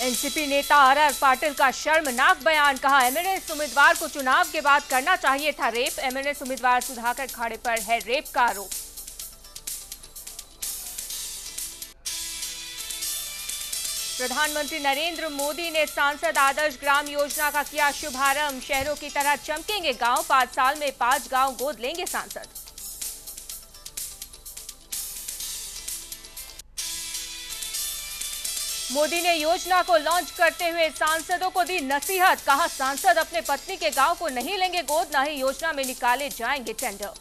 NCP नेता R.R.. Patil का शर्मनाक बयान, कहा एमएनएस उम्मीदवार को चुनाव के बाद करना चाहिए था रेप। एमएनएस उम्मीदवार सुधाकर खाड़े पर है रेप का आरोप। प्रधानमंत्री नरेंद्र मोदी ने सांसद आदर्श ग्राम योजना का किया शुभारंभ। शहरों की तरह चमकेंगे गांव, 5 साल में 5 गांव गोद लेंगे सांसद। मोदी ने योजना को लॉन्च करते हुए सांसदों को दी नसीहत, कहा सांसद अपने पत्नी के गांव को नहीं लेंगे गोद, न ही योजना में निकाले जाएंगे टेंडर।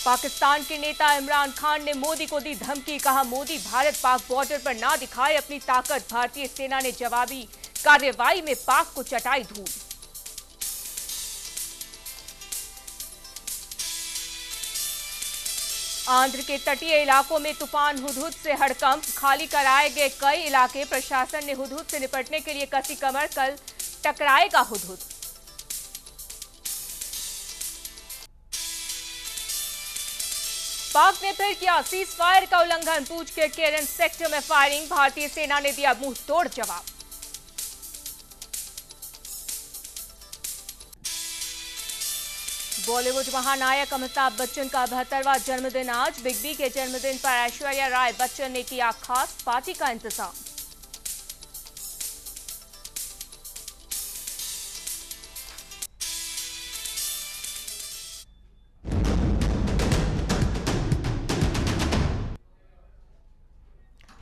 पाकिस्तान के नेता इमरान खान ने मोदी को दी धमकी, कहा मोदी भारत पाक बॉर्डर पर ना दिखाए अपनी ताकत। भारतीय सेना ने जवाबी कार्रवाई में पाक को चटाई धूल। आंध्र के तटीय इलाकों में तूफान हुदहुद से हड़कंप, खाली कराए गए कई इलाके। प्रशासन ने हुदहुद से निपटने के लिए कसी कमर, कल टकराएगा हुदहुद। पाक ने फिर किया सीज फायर का उल्लंघन, पूंछ के केरन सेक्टर में फायरिंग। भारतीय सेना ने दिया मुंह तोड़ जवाब। बॉलीवुड महानायक अमिताभ बच्चन का 72वां जन्मदिन आज। बिग बी के जन्मदिन पर ऐश्वर्या राय बच्चन ने किया खास पार्टी का इंतजाम।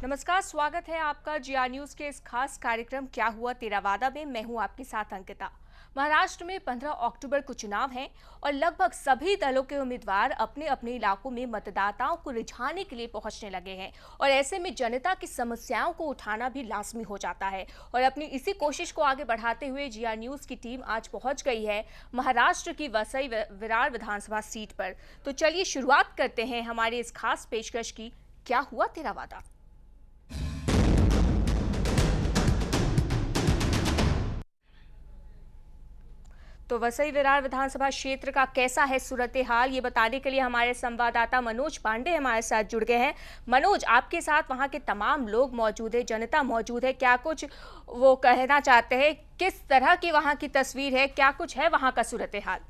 नमस्कार, स्वागत है आपका जीआर न्यूज के इस खास कार्यक्रम क्या हुआ तेरा वादा में। मैं हूं आपके साथ अंकिता। महाराष्ट्र में 15 अक्टूबर को चुनाव है और लगभग सभी दलों के उम्मीदवार अपने अपने इलाकों में मतदाताओं को रिझाने के लिए पहुंचने लगे हैं और ऐसे में जनता की समस्याओं को उठाना भी लाजमी हो जाता है। और अपनी इसी कोशिश को आगे बढ़ाते हुए जीआर न्यूज की टीम आज पहुंच गई है महाराष्ट्र की वसई विरार विधानसभा सीट पर। तो चलिए शुरुआत करते हैं हमारी इस खास पेशकश की, क्या हुआ तेरा वादा। तो वसई विरार विधानसभा क्षेत्र का कैसा है सूरत हाल, ये बताने के लिए हमारे संवाददाता मनोज पांडे हमारे साथ जुड़ गए हैं। मनोज, आपके साथ वहां के तमाम लोग मौजूद है, जनता मौजूद है, क्या कुछ वो कहना चाहते हैं, किस तरह की वहां की तस्वीर है, क्या कुछ है वहां का सूरत हाल?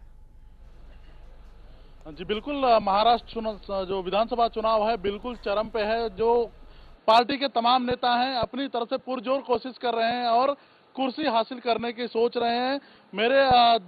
जी बिल्कुल, महाराष्ट्र जो विधानसभा चुनाव है बिल्कुल चरम पे है। जो पार्टी के तमाम नेता हैं अपनी तरफ से पुरजोर कोशिश कर रहे हैं और कुर्सी हासिल करने की सोच रहे हैं। मेरे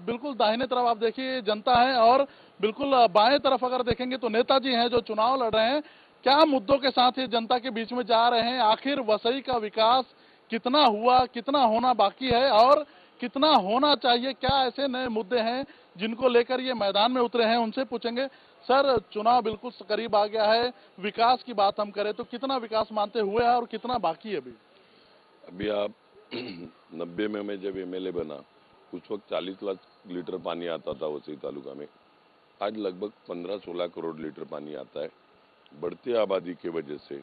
बिल्कुल दाहिने तरफ आप देखिए जनता है और बिल्कुल बाएं तरफ अगर देखेंगे तो नेताजी हैं जो चुनाव लड़ रहे हैं। क्या मुद्दों के साथ ये जनता के बीच में जा रहे हैं, आखिर वसई का विकास कितना हुआ, कितना होना बाकी है और कितना होना चाहिए, क्या ऐसे नए मुद्दे हैं जिनको लेकर ये मैदान में उतरे हैं, उनसे पूछेंगे। सर, चुनाव बिल्कुल करीब आ गया है, विकास की बात हम करें तो कितना विकास मानते हुए है और कितना बाकी है अभी आप 90 में मैं जब एमएलए बना उस वक्त 40 लाख लीटर पानी आता था वसई तालुका में। आज लगभग 15-16 करोड़ लीटर पानी आता है। बढ़ती आबादी की वजह से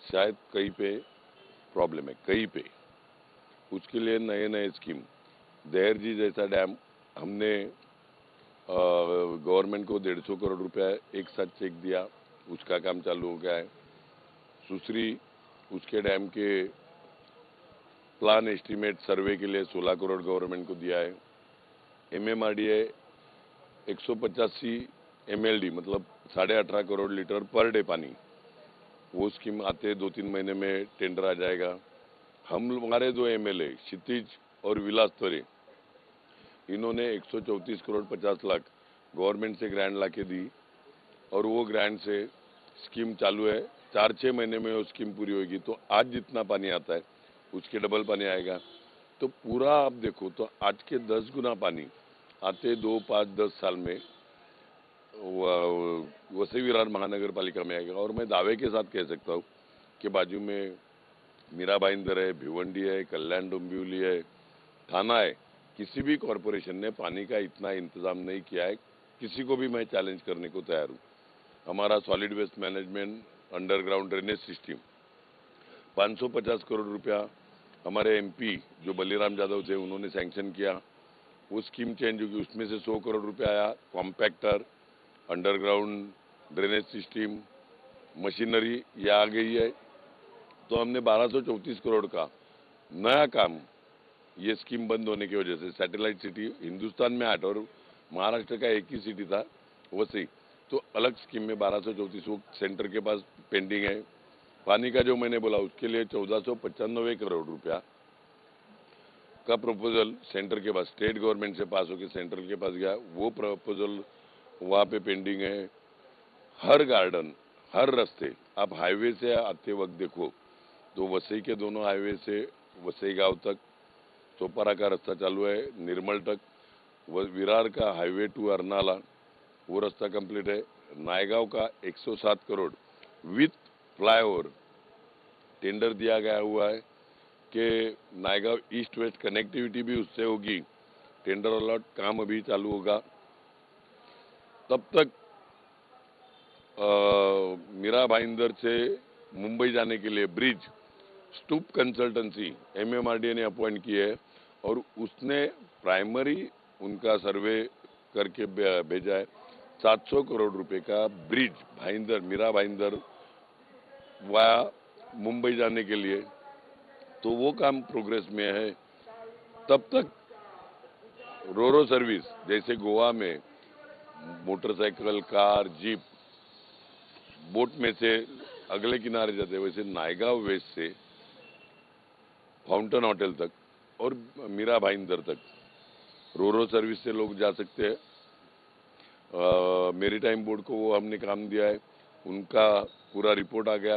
शायद कहीं पे प्रॉब्लम है, कहीं पे उसके लिए नए नए स्कीम, दहेर जी जैसा डैम हमने गवर्नमेंट को 150 करोड़ रुपया एक साथ चेक दिया, उसका काम चालू हो गया है। दूसरी उसके डैम के प्लान एस्टीमेट सर्वे के लिए 16 करोड़ गवर्नमेंट को दिया है। एमएमआरडीए 185 एमएलडी मतलब 18.5 करोड़ लीटर पर डे पानी, वो स्कीम आते 2-3 महीने में टेंडर आ जाएगा। हमारे 2 एमएलए क्षितिज और विलास त्वरे, इन्होंने 134 करोड़ 50 लाख गवर्नमेंट से ग्रांट लाके दी और वो ग्रांट से स्कीम चालू है। 4-6 महीने में वो स्कीम पूरी होगी तो आज जितना पानी आता है उसके डबल पानी आएगा। तो पूरा आप देखो तो आज के 10 गुना पानी आते 2, 5, 10 साल में वसई विरार महानगर पालिका में आएगा। और मैं दावे के साथ कह सकता हूँ कि बाजू में मीरा भाईंदर है, भिवंडी है, कल्याण डोंबिवली है, थाना है, किसी भी कॉरपोरेशन ने पानी का इतना इंतजाम नहीं किया है। किसी को भी मैं चैलेंज करने को तैयार हूँ। हमारा solid waste management underground drainage system 550 crore रुपया हमारे एमपी जो बलीराम यादव थे उन्होंने सैंक्शन किया, वो स्कीम चेंज होगी, उसमें से 100 करोड़ रुपया आया। Compactor underground drainage system, machinery ये आ गई है। तो हमने 1234 करोड़ का नया काम, ये स्कीम बंद होने की वजह से, सैटेलाइट सिटी हिंदुस्तान में 8 और महाराष्ट्र का एक ही सिटी था वसई, तो अलग स्कीम में 1234 वो सेंटर के पास पेंडिंग है। पानी का जो मैंने बोला उसके लिए 1495 करोड़ रुपया का प्रपोजल सेंटर के पास, स्टेट गवर्नमेंट से पास होकर सेंटर के पास गया, वो प्रपोजल वहाँ पे पेंडिंग है। हर गार्डन, हर रास्ते, आप हाईवे से आते वक्त देखो तो वसई के दोनों हाईवे से वसई गांव तक चौपारा का रास्ता चालू है, निर्मल तक, विरार का हाईवे टू अरनाला वो रास्ता कंप्लीट है। नायगांव का 107 करोड़ विथ फ्लाईओवर टेंडर दिया गया हुआ है कि नायगांव ईस्ट वेस्ट कनेक्टिविटी भी उससे होगी। टेंडर अलॉट काम अभी चालू होगा। तब तक मीरा भाईंदर से मुंबई जाने के लिए ब्रिज स्टूप कंसल्टेंसी MMRDA ने अपॉइंट की है और उसने प्राइमरी उनका सर्वे करके भेजा है 700 करोड़ रुपए का ब्रिज भाईंदर, मीरा भाईंदर वाया मुंबई जाने के लिए, तो वो काम प्रोग्रेस में है। तब तक रोरो सर्विस, जैसे गोवा में मोटरसाइकिल, कार, जीप बोट में से अगले किनारे जाते हैं, वैसे नायगांव वेस्ट से फाउंटेन होटल तक और मीरा भाईंदर तक रोरो सर्विस से लोग जा सकते हैं। मेरीटाइम बोर्ड को वो हमने काम दिया है, उनका पूरा रिपोर्ट आ गया,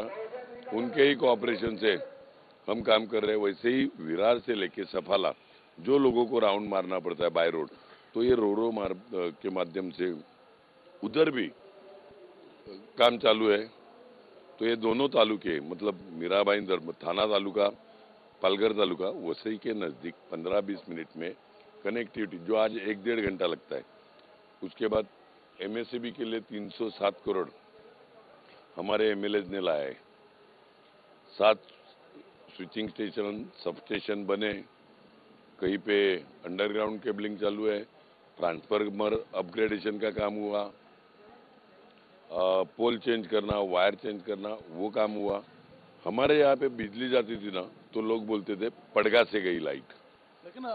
उनके ही कोऑपरेशन से हम काम कर रहे हैं। वैसे ही विरार से लेके सफाला जो लोगों को राउंड मारना पड़ता है बाय रोड, तो ये रोरो के माध्यम से उधर भी काम चालू है। तो ये दोनों तालुके, मतलब मीरा भाईंदर थाना तालुका, पालघर तालुका, वसई के नज़दीक 15-20 मिनट में कनेक्टिविटी, जो आज 1-1.5 घंटा लगता है। उसके बाद MSCB के लिए 307 करोड़ हमारे MLAs ने लाया है। 7 स्विचिंग स्टेशन, सब स्टेशन बने, कहीं पे अंडरग्राउंड केबलिंग चालू है, ट्रांसफार्मर अपग्रेडेशन का काम हुआ, पोल चेंज करना, वायर चेंज करना, वो काम हुआ। हमारे यहाँ पे बिजली जाती थी ना तो लोग बोलते थे पड़गा से गई लाइट। लेकिन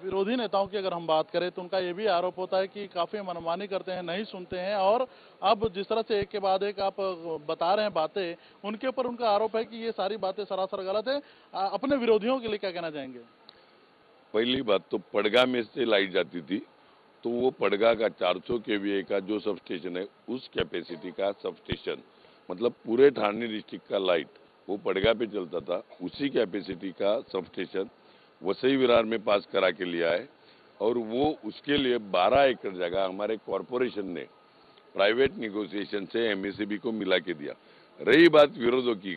विरोधी नेताओं की अगर हम बात करें तो उनका ये भी आरोप होता है कि काफी मनमानी करते हैं, नहीं सुनते हैं, और अब जिस तरह से एक के बाद एक आप बता रहे हैं बातें, उनके ऊपर उनका आरोप है कि ये सारी बातें सरासर गलत है। अपने विरोधियों के लिए क्या कहना चाहेंगे? पहली बात तो पड़गा में से लाइट जाती थी तो वो पड़गा का 400 kVA का जो सब स्टेशन है उस कैपेसिटी का सब स्टेशन, मतलब पूरे ठाणे डिस्ट्रिक्ट का लाइट वो पड़गा पे चलता था, उसी कैपेसिटी का सब स्टेशन वसई विरार में पास करा के लिया है। और वो उसके लिए 12 एकड़ जगह हमारे कॉरपोरेशन ने प्राइवेट निगोशिएशन से MSCB को मिला के दिया। रही बात विरोधों की,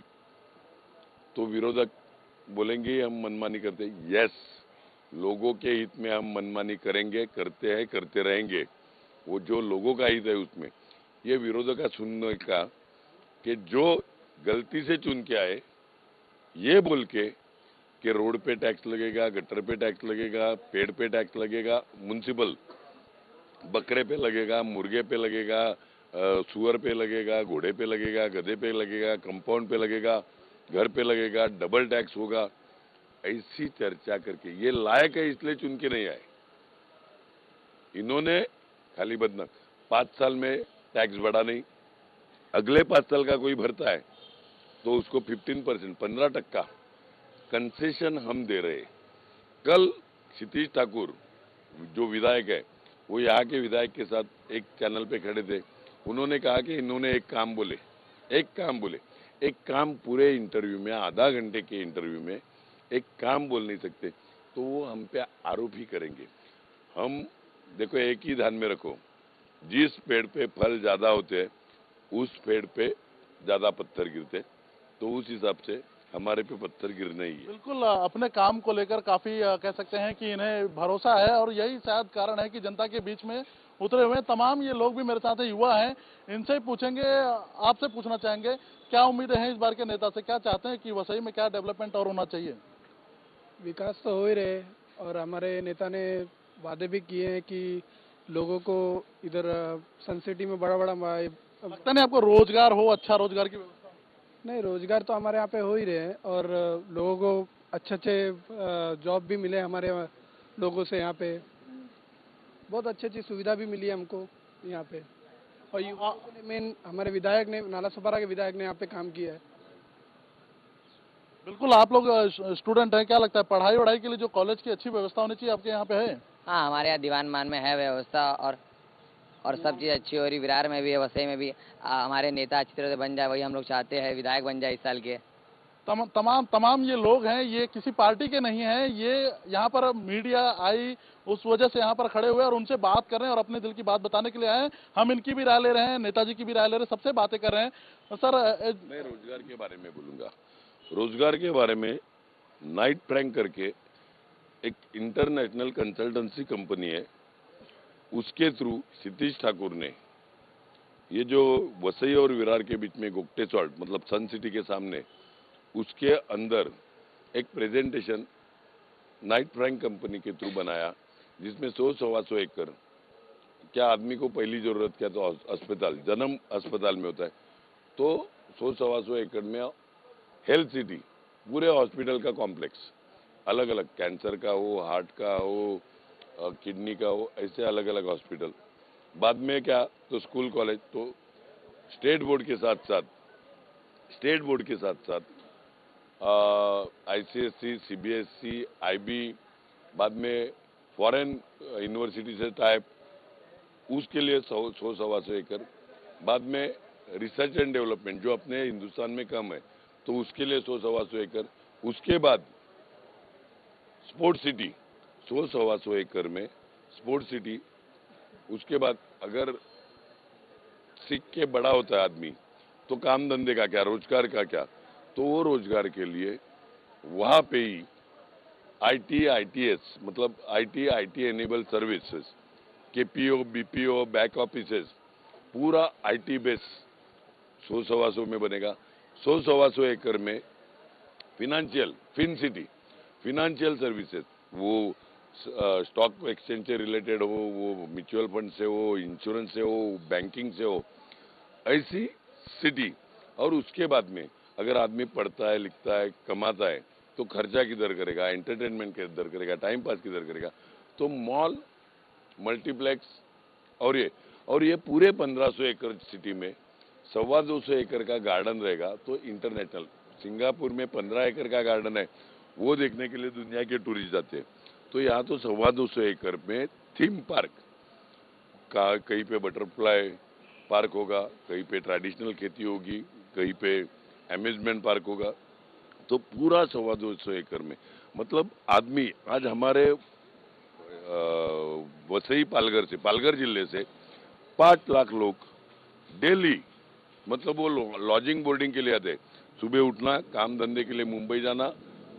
तो विरोधक बोलेंगे हम मनमानी करते हैं। यस, लोगों के हित में हम मनमानी करेंगे, करते हैं, करते रहेंगे। वो जो लोगों का हित है उसमें ये विरोधों का सुनने का कि जो गलती से चुन के आए ये बोल के कि रोड पे टैक्स लगेगा, गटर पे टैक्स लगेगा, पेड़ पे टैक्स लगेगा, म्युनिसिपल बकरे पे लगेगा, मुर्गे पे लगेगा, सुअर पे लगेगा, घोड़े पे लगेगा, गधे पे लगेगा, कंपाउंड पे लगेगा, घर पे लगेगा, डबल टैक्स होगा, ऐसी चर्चा करके ये लायक है इसलिए चुन के नहीं आए। इन्होंने खाली बदनाम 5 साल में टैक्स बढ़ा नहीं, अगले 5 साल का कोई भरता है तो उसको 15% 15% कंसेशन हम दे रहे। कल क्षितिज ठाकुर जो विधायक है वो यहाँ के विधायक के साथ एक चैनल पे खड़े थे, उन्होंने कहा कि इन्होंने एक काम बोले, एक काम पूरे इंटरव्यू में, आधा घंटे के इंटरव्यू में एक काम बोल नहीं सकते, तो वो हम पे आरोप ही करेंगे। हम देखो एक ही ध्यान में रखो, जिस पेड़ पे फल ज्यादा होते हैं उस पेड़ पे ज्यादा पत्थर गिरते, तो उस हिसाब से हमारे पे पत्थर गिरना ही है। बिल्कुल, अपने काम को लेकर काफी कह सकते हैं कि इन्हें भरोसा है, और यही शायद कारण है कि जनता के बीच में उतरे हुए तमाम ये लोग भी मेरे साथ युवा हैं, इनसे पूछेंगे, आपसे पूछना चाहेंगे क्या उम्मीदें हैं इस बार के नेता से, क्या चाहते हैं कि वसई में क्या डेवलपमेंट और होना चाहिए? विकास तो हो ही रहे और हमारे नेता ने वादे भी किए हैं कि लोगों को इधर सन सिटी में बड़ा बड़ा लगता नहीं आपको रोजगार हो, अच्छा रोजगार की व्यवस्था हो? नहीं, रोजगार तो हमारे यहाँ पे हो ही रहे हैं और लोगों को अच्छे अच्छे जॉब भी मिले हमारे लोगों से। यहाँ पे बहुत अच्छी अच्छी सुविधा भी मिली है हमको यहाँ पे। और युवाओं के लिए मेन हमारे विधायक ने, नाला सोपारा के विधायक ने यहाँ पे काम किया है। बिल्कुल, आप लोग स्टूडेंट हैं, क्या लगता है पढ़ाई वढ़ाई के लिए जो कॉलेज की अच्छी व्यवस्था होनी चाहिए आपके यहाँ पे है? हाँ, हमारे यहाँ दीवान मान में है व्यवस्था और सब चीज़ अच्छी हो रही। विरार में भी है, वसई में भी। हमारे नेता अच्छी तरह से बन जाए, वही हम लोग चाहते हैं, विधायक बन जाए इस साल के। तमाम ये लोग हैं, ये किसी पार्टी के नहीं हैं, ये यहाँ पर मीडिया आई उस वजह से यहाँ पर खड़े हुए और उनसे बात कर रहे हैं और अपने दिल की बात बताने के लिए आए हैं। हम इनकी भी राय ले रहे हैं, नेताजी की भी राय ले रहे हैं, सबसे बातें कर रहे हैं। सर, मैं रोजगार के बारे में बोलूंगा। रोजगार के बारे में नाइट प्रैंक करके एक इंटरनेशनल कंसल्टेंसी कंपनी है, उसके थ्रू सतीश ठाकुर ने ये जो वसई और विरार के बीच में गोगटे सॉल्ट मतलब सन सिटी के सामने, उसके अंदर एक प्रेजेंटेशन नाइट प्रैंक कंपनी के थ्रू बनाया, जिसमें 100-125 एकड़। क्या आदमी को पहली जरूरत क्या, तो अस्पताल, जन्म अस्पताल में होता है, तो 100-125 एकड़ में हेल्थ सिटी, पूरे हॉस्पिटल का कॉम्प्लेक्स, अलग अलग, कैंसर का हो, हार्ट का हो, किडनी का हो, ऐसे अलग अलग हॉस्पिटल। बाद में क्या, तो स्कूल कॉलेज, तो स्टेट बोर्ड के साथ साथ ICSC, CBSC, IB, बाद में फॉरेन यूनिवर्सिटी से टाइप, उसके लिए 100-125 एकड़। बाद में रिसर्च एंड डेवलपमेंट जो अपने हिंदुस्तान में कम है, तो उसके लिए 100-125 एकड़। उसके बाद स्पोर्ट्स सिटी, 100-125 एकड़ में स्पोर्ट्स सिटी। उसके बाद अगर सीख के बड़ा होता है आदमी, तो काम धंधे का क्या, रोजगार का क्या, तो वो रोजगार के लिए वहां पे ही ITS मतलब IT enable services, KPO, BPO, back offices, पूरा IT बेस 100-125 में बनेगा। 100-125 एकड़ में फिन सिटी, फिनेंशियल सर्विसेज, वो स्टॉक एक्सचेंज से रिलेटेड हो, वो म्यूचुअल फंड से हो, इंश्योरेंस से हो, बैंकिंग से हो, ऐसी सिटी। और उसके बाद में अगर आदमी पढ़ता है, लिखता है, कमाता है, तो खर्चा किधर करेगा, एंटरटेनमेंट किधर करेगा, टाइम पास किधर करेगा, तो मॉल, मल्टीप्लेक्स और ये पूरे 1500 एकड़ सिटी में 225 एकड़ का गार्डन रहेगा। तो इंटरनेशनल, सिंगापुर में 15 एकड़ का गार्डन है, वो देखने के लिए दुनिया के टूरिस्ट जाते हैं। तो यहाँ तो 225 एकड़ में थीम पार्क का, कहीं पे बटरफ्लाई पार्क होगा, कहीं पे ट्रेडिशनल खेती होगी, कहीं पे अम्यूजमेंट पार्क होगा, तो पूरा 225 एकड़ में। मतलब आदमी आज हमारे वसई पालघर जिले से 5 लाख लोग डेली, मतलब वो लॉजिंग बोर्डिंग के लिए आते, सुबह उठना, काम धंधे के लिए मुंबई जाना,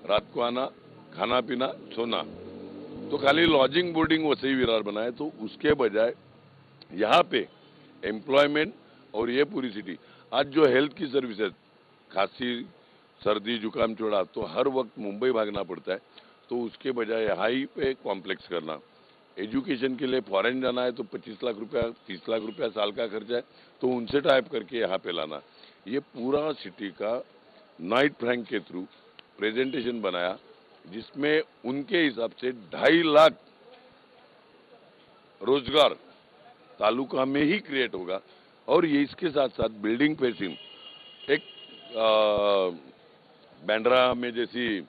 रात को आना, खाना पीना, सोना, तो खाली लॉजिंग बोर्डिंग वसई विरार बनाए। तो उसके बजाय यहाँ पे एम्प्लॉयमेंट और ये पूरी सिटी, आज जो हेल्थ की सर्विसेज, खांसी, सर्दी, जुकाम छोड़ा तो हर वक्त मुंबई भागना पड़ता है, तो उसके बजाय यहाँ ही पे कॉम्प्लेक्स करना। एजुकेशन के लिए फॉरेन जाना है तो 25 लाख रुपया, 30 लाख रुपया साल का खर्चा है, तो उनसे टाइप करके यहाँ पे लाना। ये पूरा सिटी का नाइट प्रैंक के थ्रू प्रेजेंटेशन बनाया, जिसमें उनके हिसाब से 2.5 लाख रोजगार तालुका में ही क्रिएट होगा। और ये इसके साथ साथ बिल्डिंग फेसिंग एक बैंड्रा में जैसी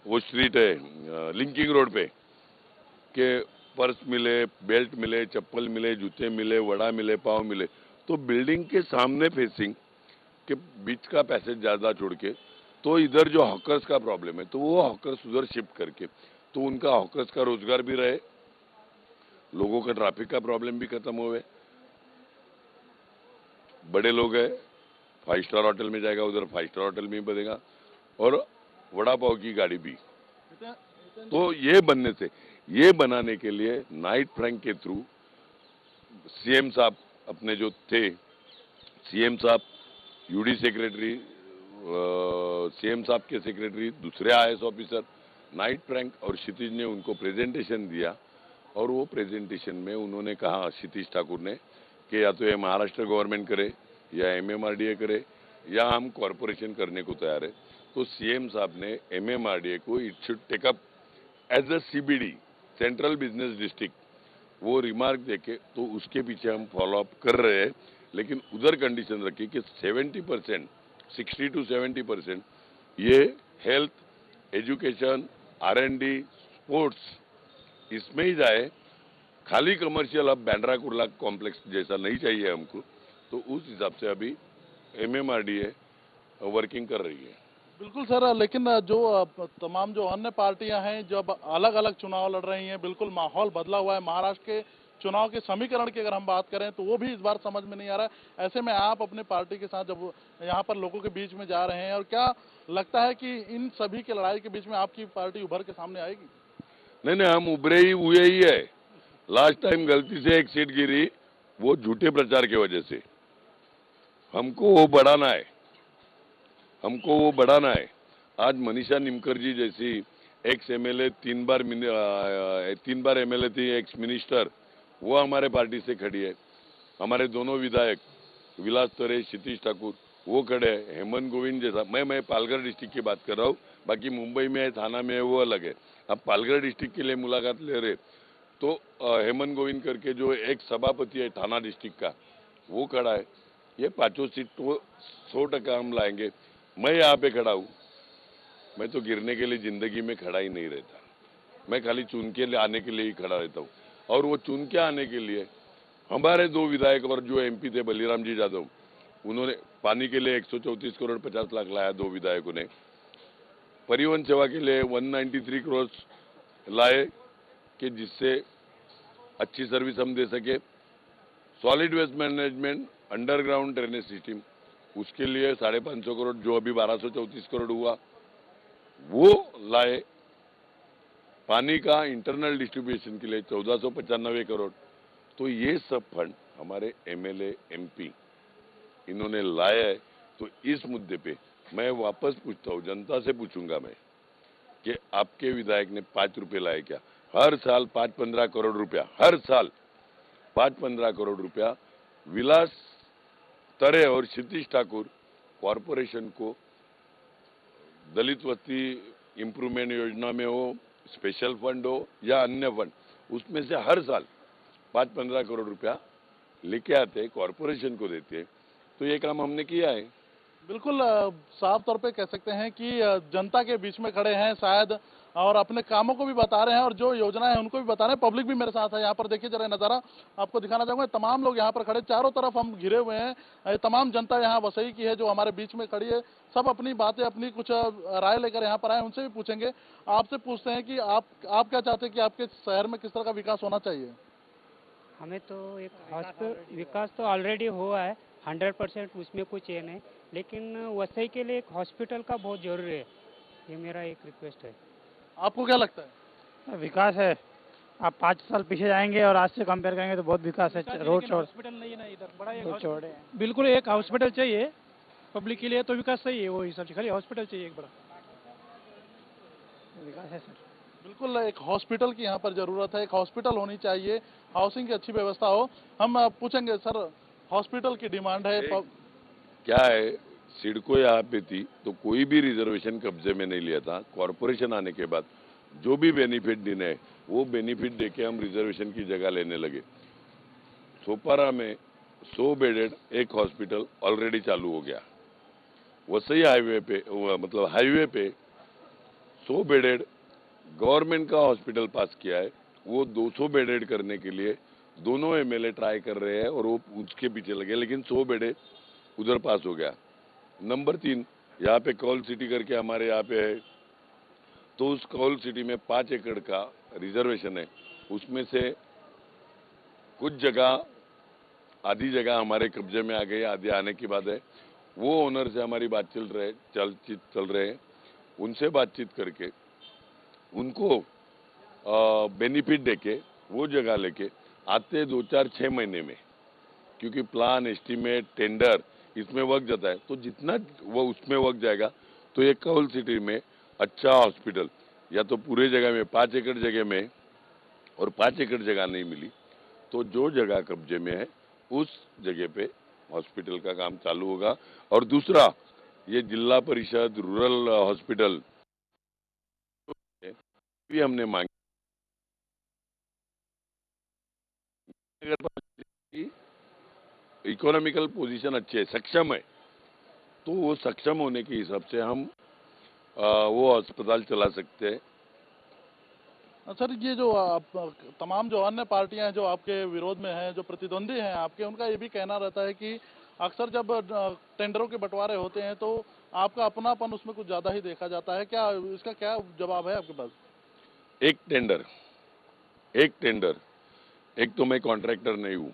वो स्ट्रीट है लिंकिंग रोड पे, के पर्स मिले, बेल्ट मिले, चप्पल मिले, जूते मिले, वड़ा मिले, पाव मिले, तो बिल्डिंग के सामने फेसिंग के बीच का पैसेज ज्यादा छोड़ के, तो इधर जो हॉकर्स का प्रॉब्लम है, तो वो हॉकर्स उधर शिफ्ट करके, तो उनका हॉकर्स का रोजगार भी रहे, लोगों का ट्रैफिक का प्रॉब्लम भी खत्म होवे। बड़े लोग हैं, 5 स्टार होटल में जाएगा, उधर 5 स्टार होटल में ही बनेगा, और वड़ा पाव की गाड़ी भी। तो ये बनाने के लिए नाइट प्रैंक के थ्रू CM साहब अपने जो थे, CM साहब, UD सेक्रेटरी, CM साहब के सेक्रेटरी, दूसरे IAS ऑफिसर, नाइट प्रैंक और क्षितिज ने उनको प्रेजेंटेशन दिया, और वो प्रेजेंटेशन में उन्होंने कहा, क्षितिज ठाकुर ने, कि या तो ये महाराष्ट्र गवर्नमेंट करे या MMRDA करे या हम कॉरपोरेशन करने को तैयार है। तो CM साहब ने MMRDA को it should take up as a CBD, central business district, वो रिमार्क देके तो उसके पीछे हम फॉलो अप कर रहे हैं। लेकिन उधर कंडीशन रखी कि 70%, 60 to 70% ये हेल्थ, एजुकेशन, R&D, स्पोर्ट्स इसमें ही जाए। खाली कमर्शियल अब बांद्रा कुर्ला कॉम्प्लेक्स जैसा नहीं चाहिए हमको। तो उस हिसाब से अभी MMRDA वर्किंग कर रही है। बिल्कुल सर, लेकिन जो तमाम जो अन्य पार्टियां हैं जब अलग अलग चुनाव लड़ रही हैं, बिल्कुल माहौल बदला हुआ है। महाराष्ट्र के चुनाव के समीकरण की अगर हम बात करें तो वो भी इस बार समझ में नहीं आ रहा है। ऐसे में आप अपने पार्टी के साथ जब यहाँ पर लोगों के बीच में जा रहे हैं, और क्या लगता है कि इन सभी की लड़ाई के बीच में आपकी पार्टी उभर के सामने आएगी? नहीं, हम उभरे ही हुए ही है। लास्ट टाइम गलती से एक सीट गिरी, वो झूठे प्रचार की वजह से। हमको वो बढ़ाना है, हमको वो बढ़ाना है। आज मनीषा निमकर जी जैसी एक्स MLA, 3 बार MLA थी, एक्स मिनिस्टर, वो हमारे पार्टी से खड़ी है। हमारे दोनों विधायक विलास तरे, क्षितिज ठाकुर, वो खड़े हैं। हेमंत गोविंद जैसा, मैं पालघर डिस्ट्रिक्ट की बात कर रहा हूँ, बाकी मुंबई में है, थाना में है, वो अलग है। अब पालघर डिस्ट्रिक्ट के लिए मुलाकात ले रहे तो हेमंत गोविंद करके जो एक सभापति है थाना डिस्ट्रिक्ट का, वो खड़ा है। ये 5 सीट तो 100% हम लाएंगे। मैं यहाँ पे खड़ा हूँ, मैं तो गिरने के लिए जिंदगी में खड़ा ही नहीं रहता। मैं खाली चुन के आने के लिए ही खड़ा रहता हूँ। और वो चुन के आने के लिए हमारे 2 विधायक और जो MP थे बलीराम जी यादव, उन्होंने पानी के लिए 134 करोड़ 50 लाख लाया। 2 विधायकों ने परिवहन सेवा के लिए 193 करोड़ लाए कि जिससे अच्छी सर्विस हम दे सके। Solid waste management, underground drainage system, उसके लिए 550 करोड़, जो अभी 1234 करोड़ हुआ, वो लाए। पानी का इंटरनल डिस्ट्रीब्यूशन के लिए 1495 करोड़। तो ये सब फंड हमारे MLA MP इन्होंने लाया है। तो इस मुद्दे पे मैं वापस पूछता हूँ, जनता से पूछूंगा मैं कि आपके विधायक ने 5 रुपए लाए क्या? हर साल 5-15 करोड़ रुपया, हर साल 5-15 करोड़ रुपया विलास तरे और क्षितिज ठाकुर कॉरपोरेशन को दलित वस्ती इम्प्रूवमेंट योजना में हो, स्पेशल फंड हो या अन्य फंड, उसमें से हर साल 5-15 करोड़ रुपया लेके आते, कॉरपोरेशन को देते। तो ये काम हमने किया है। बिल्कुल, साफ तौर पे कह सकते हैं कि जनता के बीच में खड़े हैं शायद, और अपने कामों को भी बता रहे हैं और जो योजना है उनको भी बता रहे हैं। पब्लिक भी मेरे साथ है। यहाँ पर देखिए जरा नज़ारा आपको दिखाना चाहूंगा। तमाम लोग यहाँ पर खड़े, चारों तरफ हम घिरे हुए हैं। तमाम जनता यहाँ वसई की है जो हमारे बीच में खड़ी है। सब अपनी बातें, अपनी कुछ राय लेकर यहाँ पर आए, उनसे भी पूछेंगे। आपसे पूछते हैं कि आप क्या चाहते हैं कि आपके शहर में किस तरह का विकास होना चाहिए? हमें तो एक विकास तो ऑलरेडी हुआ है 100%, उसमें कुछ ये नहीं, लेकिन वसई के लिए एक हॉस्पिटल का बहुत जरूरी है। ये मेरा एक रिक्वेस्ट है। आपको क्या लगता है? विकास है। आप 5 साल पीछे जाएंगे और आज से कंपेयर करेंगे तो बहुत विकास है। रोड चौड़, हॉस्पिटल नहीं है ना इधर, बड़ा एक रोड चौड़े हैं। बिल्कुल एक हॉस्पिटल चाहिए पब्लिक के लिए, तो विकास सही है। वो हिसाब से खाली हॉस्पिटल चाहिए एक बड़ा विकास है सर। बिल्कुल, एक हॉस्पिटल की यहाँ पर जरूरत है। एक हॉस्पिटल होनी चाहिए, हाउसिंग की अच्छी व्यवस्था हो। हम पूछेंगे सर, हॉस्पिटल की डिमांड है। क्या है, सिडको यहाँ पे थी तो कोई भी रिजर्वेशन कब्जे में नहीं लिया था। कॉरपोरेशन आने के बाद जो भी बेनिफिट देने हैं वो बेनिफिट देके हम रिजर्वेशन की जगह लेने लगे। सोपारा में 100 बेडेड एक हॉस्पिटल ऑलरेडी चालू हो गया। वसई हाईवे पे, मतलब हाईवे पे 100 बेडेड गवर्नमेंट का हॉस्पिटल पास किया है। वो 200 बेडेड करने के लिए दोनों MLA ट्राई कर रहे हैं और वो उसके पीछे लगे, लेकिन 100 बेडेड उधर पास हो गया। नंबर 3, यहाँ पे कॉल सिटी करके हमारे यहाँ पे है, तो उस कॉल सिटी में 5 एकड़ का रिजर्वेशन है। उसमें से कुछ जगह, आधी जगह हमारे कब्जे में आ गई, आधी आने की बात है। वो ओनर से हमारी बात चल रहे हैं। उनसे बातचीत करके उनको बेनिफिट देके वो जगह लेके आते 2-4-6 महीने में, क्योंकि प्लान, एस्टीमेट, टेंडर इसमें वक्त जाता है। तो जितना वो उसमें वक्त जाएगा तो ये कॉल सिटी में अच्छा हॉस्पिटल, या तो पूरे जगह में 5 एकड़ जगह में और 5 एकड़ जगह नहीं मिली, तो जो जगह कब्जे में है उस जगह पे हॉस्पिटल का काम चालू होगा। और दूसरा, ये जिला परिषद रूरल हॉस्पिटल भी हमने मांगी, इकोनॉमिकल पोजीशन अच्छे है, सक्षम है, तो वो सक्षम होने के हिसाब से हम वो अस्पताल चला सकते हैं। सर, ये जो तमाम जो अन्य पार्टियां हैं जो आपके विरोध में हैं, जो प्रतिद्वंदी हैं आपके, उनका ये भी कहना रहता है कि अक्सर जब टेंडरों के बंटवारे होते हैं तो आपका अपनापन उसमें कुछ ज्यादा ही देखा जाता है। क्या इसका क्या जवाब है आपके पास? एक टेंडर, एक तो मैं कॉन्ट्रैक्टर नहीं हूँ,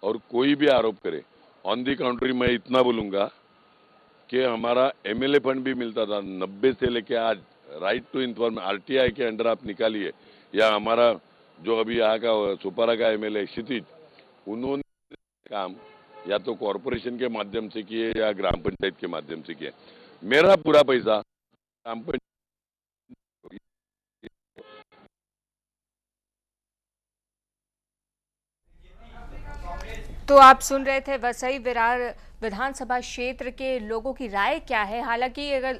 और कोई भी आरोप करे, ऑन दी काउंट्री मैं इतना बोलूंगा कि हमारा एमएलए फंड भी मिलता था 90 से लेके आज, राइट टू इन्फॉर्म आरटीआई के अंडर आप निकालिए, या हमारा जो अभी यहाँ का सुपारा का एमएलए क्षितिज, उन्होंने काम या तो कॉरपोरेशन के माध्यम से किए या ग्राम पंचायत के माध्यम से किए। मेरा पूरा पैसा ग्राम पंचायत। तो आप सुन रहे थे वसई विरार विधानसभा क्षेत्र के लोगों की राय क्या है। हालांकि अगर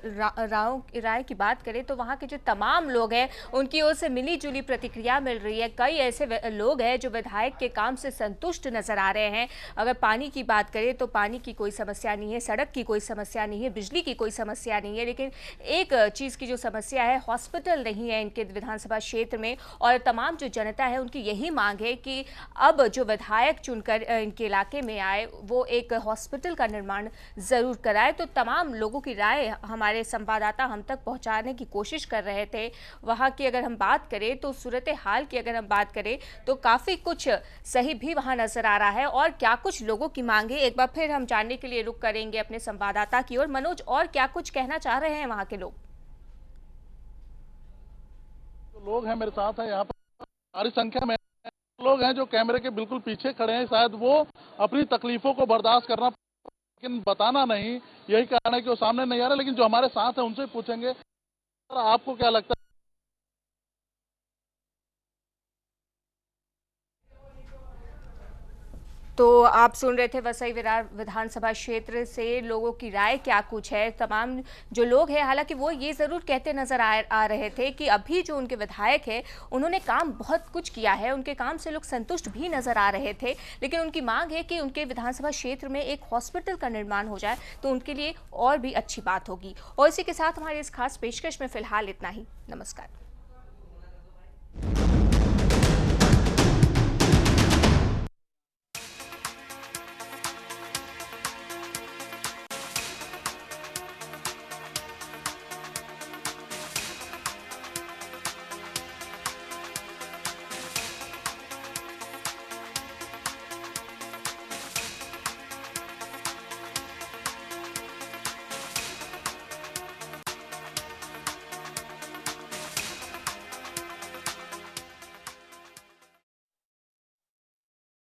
राय की बात करें तो वहां के जो तमाम लोग हैं उनकी ओर से मिली जुली प्रतिक्रिया मिल रही है। कई ऐसे लोग हैं जो विधायक के काम से संतुष्ट नजर आ रहे हैं। अगर पानी की बात करें तो पानी की कोई समस्या नहीं है, सड़क की कोई समस्या नहीं है, बिजली की कोई समस्या नहीं है, लेकिन एक चीज़ की जो समस्या है, हॉस्पिटल नहीं है इनके विधानसभा क्षेत्र में। और तमाम जो जनता है उनकी यही मांग है कि अब जो विधायक चुनकर इनके इलाके में आए वो एक हॉस्पिटल का निर्माण जरूर कराए। तो तमाम लोगों की राय हमारे संवाददाता हम तक पहुंचाने की कोशिश कर रहे थे। वहां की अगर हम बात करें तो सूरत हाल की अगर हम बात करें तो काफी कुछ सही भी वहां नजर आ रहा है। और क्या कुछ लोगों की मांगे, एक बार फिर हम जानने के लिए रुक करेंगे अपने संवाददाता की ओर। मनोज, और क्या कुछ कहना चाह रहे हैं वहां के लोग? लोग हैं मेरे साथ है यहाँ पर, भारी संख्या में लोग हैं जो कैमरे के बिल्कुल पीछे खड़े हैं। शायद वो अपनी तकलीफों को बर्दाश्त करना, लेकिन बताना नहीं, यही कारण है कि वो सामने नहीं आ रहे। लेकिन जो हमारे साथ है उनसे पूछेंगे, आपको क्या लगता है? तो आप सुन रहे थे वसई विरार विधानसभा क्षेत्र से लोगों की राय क्या कुछ है। तमाम जो लोग हैं, हालांकि वो ये ज़रूर कहते नजर आ रहे थे कि अभी जो उनके विधायक है उन्होंने काम बहुत कुछ किया है, उनके काम से लोग संतुष्ट भी नजर आ रहे थे। लेकिन उनकी मांग है कि उनके विधानसभा क्षेत्र में एक हॉस्पिटल का निर्माण हो जाए तो उनके लिए और भी अच्छी बात होगी। और इसी के साथ हमारे इस खास पेशकश में फिलहाल इतना ही। नमस्कार।